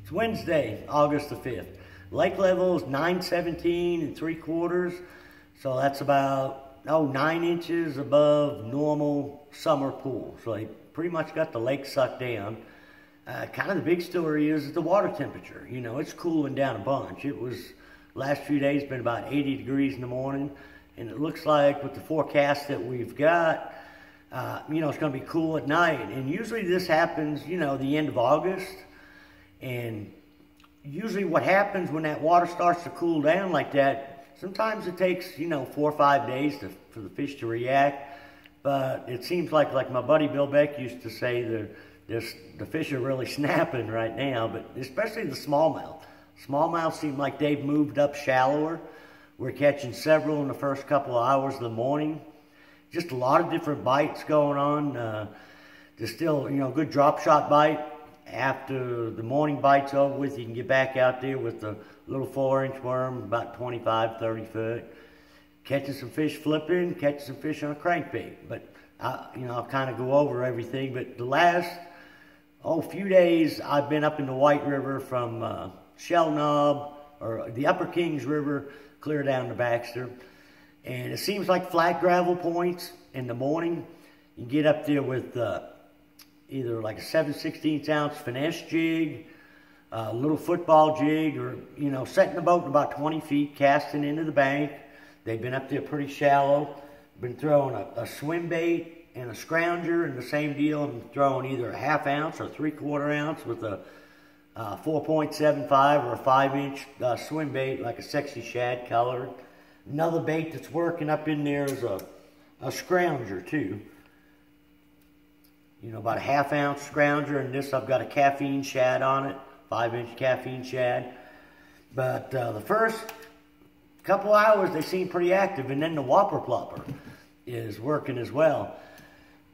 It's Wednesday, August the 5th. Lake level is 917 3/4, so that's about 9 inches above normal summer pool. So they pretty much got the lake sucked down. Kind of the big story is the water temperature. You know, it's cooling down a bunch. It was, last few days, been about 80 degrees in the morning, and it looks like with the forecast that we've got, you know, it's going to be cool at night. And usually this happens, you know, the end of August. And usually what happens when that water starts to cool down like that, sometimes it takes, you know, 4 or 5 days for the fish to react. But it seems like my buddy Bill Beck used to say, the fish are really snapping right now, but especially the smallmouth. Smallmouth seem like they've moved up shallower. We're catching several in the first couple of hours of the morning. Just a lot of different bites going on. There's still, you know, good drop shot bite. After the morning bite's over with, you can get back out there with a little 4-inch worm, about 25, 30 foot. Catching some fish flipping, catching some fish on a crankbait. But, you know, I'll kind of go over everything. But the last, few days, I've been up in the White River from Shell Knob, or the Upper Kings River, clear down to Baxter. And it seems like flat gravel points in the morning. You can get up there with either like a 7/16 ounce finesse jig, a little football jig, or, you know, setting the boat in about 20 feet, casting into the bank. They've been up there pretty shallow. Been throwing a swim bait and a scrounger, and the same deal. I'm throwing either a 1/2 ounce or 3/4 ounce with a 4.75 or a 5-inch swim bait, like a sexy shad color. Another bait that's working up in there is a scrounger too. You know, about a 1/2 ounce scrounger, and this I've got a caffeine shad on it, 5-inch caffeine shad. But the first couple hours they seem pretty active, and then the whopper plopper is working as well.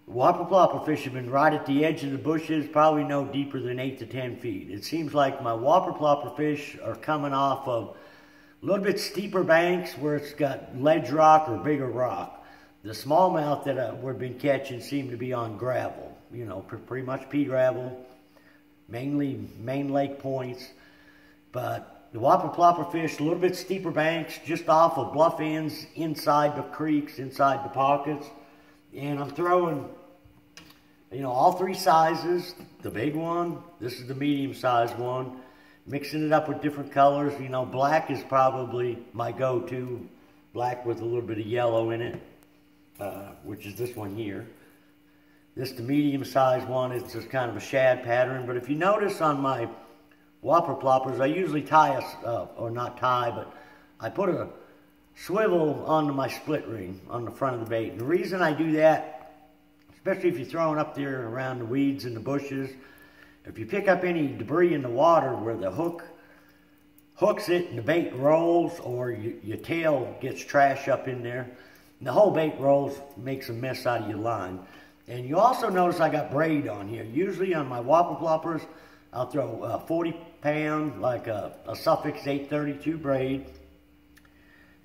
The whopper plopper fish have been right at the edge of the bushes, probably no deeper than 8 to 10 feet. It seems like my whopper plopper fish are coming off of a little bit steeper banks where it's got ledge rock or bigger rock. The smallmouth that we've been catching seem to be on gravel, you know, pretty much pea gravel, mainly main lake points. But the whopper plopper fish, a little bit steeper banks, just off of bluff ends, inside the creeks, inside the pockets. And I'm throwing, you know, all 3 sizes. The big one, this is the medium sized one. Mixing it up with different colors. You know, black is probably my go-to. Black with a little bit of yellow in it. Which is this one here. This, the medium-sized one, it's just kind of a shad pattern. But if you notice on my whopper ploppers, I usually tie or not tie, but I put a swivel onto my split ring on the front of the bait. And the reason I do that, especially if you're throwing up there around the weeds and the bushes, if you pick up any debris in the water where the hook hooks it and the bait rolls, or your tail gets trash up in there, and the whole bait rolls, makes a mess out of your line. And you also notice I got braid on here. Usually on my whopper ploppers, I'll throw a 40-pound, like a Suffix 832 braid.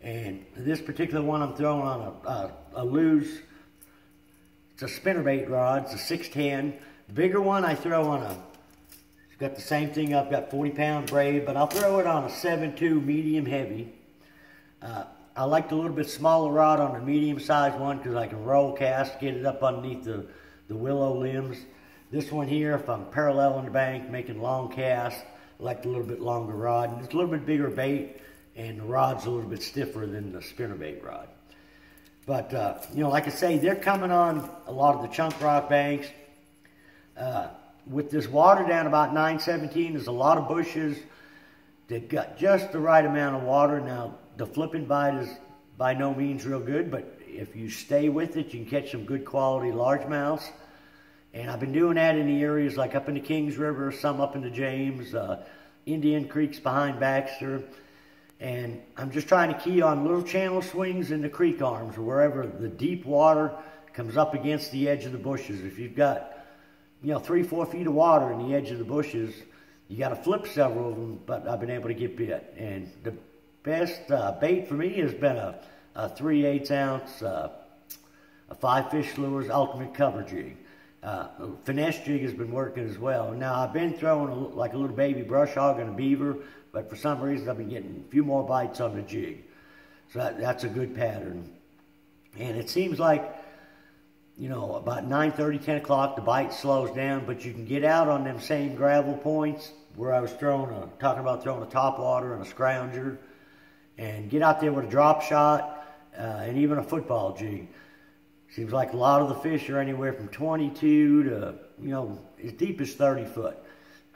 And this particular one I'm throwing on a loose, it's a spinnerbait rod, it's a 610. The bigger one I throw on it's got the same thing, I've got 40-pound braid, but I'll throw it on a 7.2 medium heavy. I like the little bit smaller rod on the medium-sized one because I can roll cast, get it up underneath the willow limbs. This one here, if I'm paralleling the bank, making long casts, I like the little bit longer rod. And it's a little bit bigger bait, and the rod's a little bit stiffer than the spinnerbait rod. But, you know, like I say, they're coming on a lot of the chunk rock banks. With this water down about 917, there's a lot of bushes that got just the right amount of water. Now, the flipping bite is by no means real good, but if you stay with it, you can catch some good quality largemouths. And I've been doing that in the areas like up in the Kings River, some up in the James, Indian Creek's behind Baxter. And I'm just trying to key on little channel swings in the creek arms, or wherever the deep water comes up against the edge of the bushes. If you've got, you know, 3 or 4 feet of water in the edge of the bushes, you got to flip several of them, but I've been able to get bit. And the best bait for me has been a 3/8 ounce, a 5 fish lures ultimate cover jig. Finesse jig has been working as well. Now, I've been throwing like a little baby brush hog and a beaver, but for some reason I've been getting a few more bites on the jig. So that's a good pattern. And it seems like, you know, about 9:30, 10 o'clock, the bite slows down, but you can get out on them same gravel points where I was talking about throwing a topwater and a scrounger, and get out there with a drop shot and even a football jig. Seems like a lot of the fish are anywhere from 22 to, you know, as deep as 30 foot.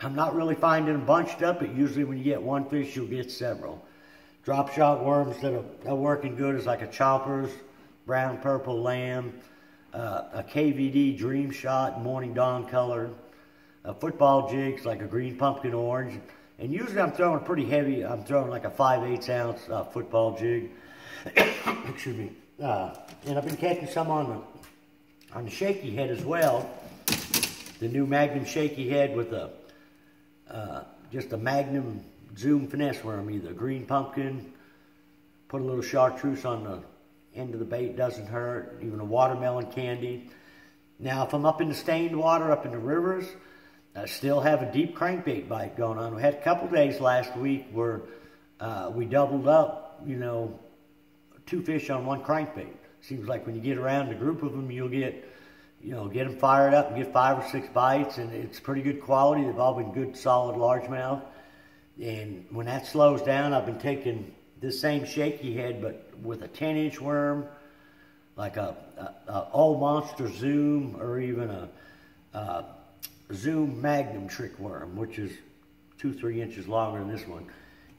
I'm not really finding them bunched up, but usually when you get one fish, you'll get several. Drop shot worms that are working good is like a Choppers, brown purple lamb, a KVD dream shot, morning dawn color, football jigs like a green pumpkin orange. And usually I'm throwing pretty heavy. I'm throwing like a 5/8 ounce football jig. Excuse me. And I've been catching some on the shaky head as well. The new Magnum shaky head with just a Magnum Zoom finesse worm, either green pumpkin, put a little chartreuse on the end of the bait, doesn't hurt, even a watermelon candy. Now, if I'm up in the stained water, up in the rivers, I still have a deep crankbait bite going on. We had a couple days last week where we doubled up, you know, 2 fish on 1 crankbait. Seems like when you get around a group of them, you'll get, you know, get them fired up and get 5 or 6 bites, and it's pretty good quality. They've all been good, solid largemouth. And when that slows down, I've been taking this same shaky head, but with a 10-inch worm, like a old monster Zoom, or even a Zoom Magnum trick worm, which is 2-3 inches longer than this one.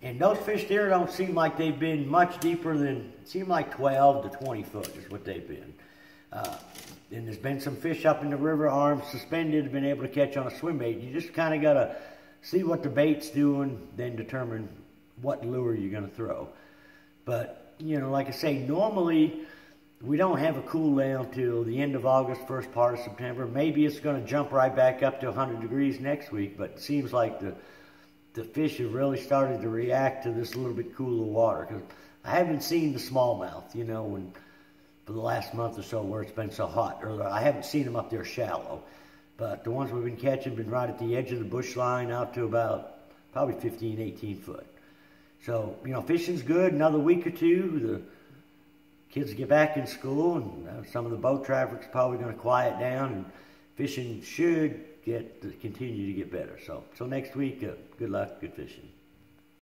And those fish there don't seem like they've been much deeper than, seem like 12 to 20 foot is what they've been. And there's been some fish up in the river, arms suspended, been able to catch on a swim bait. You just kind of got to see what the bait's doing, then determine what lure you're going to throw. But, you know, like I say, normally we don't have a cool down till the end of August, first part of September. Maybe it's going to jump right back up to 100 degrees next week, but it seems like the fish have really started to react to this little bit cooler water. Because I haven't seen the smallmouth, you know, for the last month or so where it's been so hot. Or I haven't seen them up there shallow. But the ones we've been catching have been right at the edge of the bush line out to about probably 15, 18 foot. So, you know, fishing's good. Another week or two, the kids get back in school, and some of the boat traffic's probably going to quiet down, and fishing should continue to get better. So, till next week, good luck, good fishing.